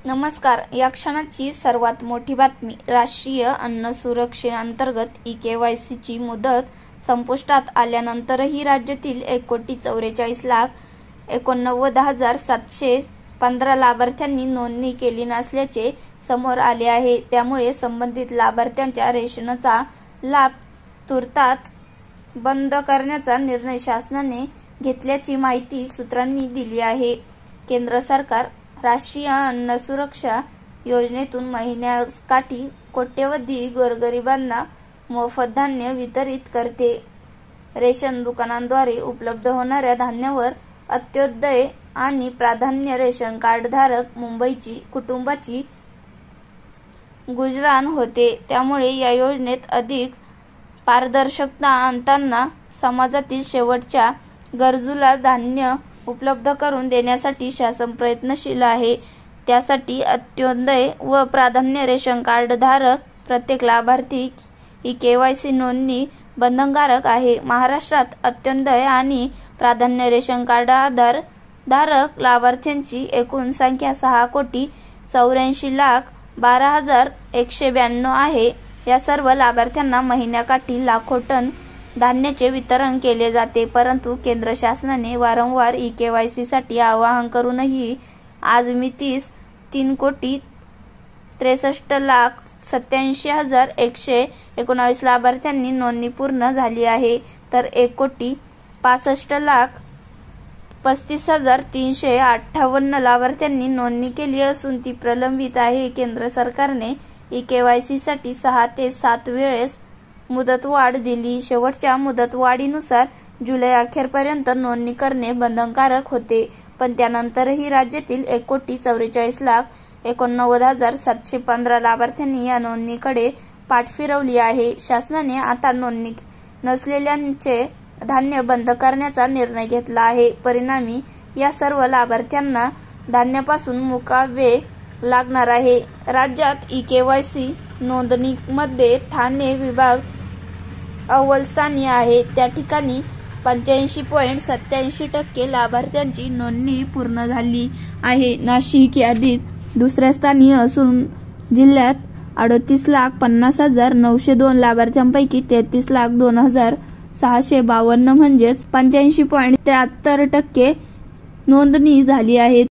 नमस्कार. या क्षणाची सर्वात मोठी बातमी. राष्ट्रीय अन्न सुरक्षेअंतर्गत ई-केवायसीची मुदत संपुष्टात आल्यानंतरही राज्यातील 1,44,89,715 लाभार्थ्यांनी नोंदणी केली नसल्याचे समोर आले आहे. त्यामुळे संबंधित लाभार्थ्यांच्या रेशनचा लाभ तुर्तास बंद करण्याचा निर्णय शासनाने घेतल्याची माहिती सूत्रांनी दिली आहे. केंद्र सरकार राष्ट्रीय अन्न सुरक्षा योजनेतून महिन्याकाठी कोट्यवधी गोरगरिबांना मोफत धान्य वितरित करते. रेशन दुकानांद्वारे उपलब्ध होणाऱ्या धान्यावर अंत्योदय आणि प्राधान्य रेशन कार्डधारक मुंबईची कुटुंबाची गुजराण होते. त्यामुळे या योजनेत अधिक पारदर्शकता आणताना समाजातील शेवटच्या गरजूला धान्य उपलब्ध करून देण्यासाठी शासन प्रयत्नशील आहे. त्यासाठी अंत्योदय व प्राधान्य रेशन कार्डधारक प्रत्येक लाभार्थी ई-केवायसी नोंदणी बंधनकारक आहे. महाराष्ट्रात अंत्योदय आणि प्राधान्य रेशन कार्ड धारक लाभार्थ्यांची एकूण संख्या 6,84,12,192 आहे. या सर्व लाभार्थ्यांना महिन्याकाठी लाखो टन धान्याचे वितरण केले जाते. परंतु केंद्र शासनाने वारंवार ई-केवायसीसाठी आवाहन करूनही आज मितीस 3,63,87,119 लाभार्थ्यांनी नोंदणी पूर्ण झाली आहे, तर 1,65,35,358 लाभार्थ्यांनी नोंदणी केली असून ती प्रलंबित आहे. केंद्र सरकारने ई-केवायसीसाठी 6 ते 7 वेळेस मुदतवाढ दिली. शेवटच्या मुदतवाढीनुसार जुलै अखेरपर्यंत नोंदणी करणे बंधनकारक होते, पण त्यानंतरही राज्यातील 1,44,89,715 लाभार्थ्यांनी या नोंदणीकडे पाठ फिरवली आहे. शासनाने आता नोंदणी नसलेल्यांचे धान्य बंद करण्याचा निर्णय घेतला आहे. परिणामी या सर्व लाभार्थ्यांना धान्यापासून मुकावे लागणार आहे. राज्यात ई-केवायसी नोंदणीमध्ये ठाणे विभाग अव्वलस्थानी आहे. त्या ठिकाणी 85.87% लाभार्थ्यांची नोंदणी पूर्ण झाली आहे. नाशिक यादीत दुसऱ्या स्थानी असून जिल्ह्यात 38,50,902 लाभार्थ्यांपैकी 33,02,652 म्हणजेच 85.73% नोंदणी झाली आहे.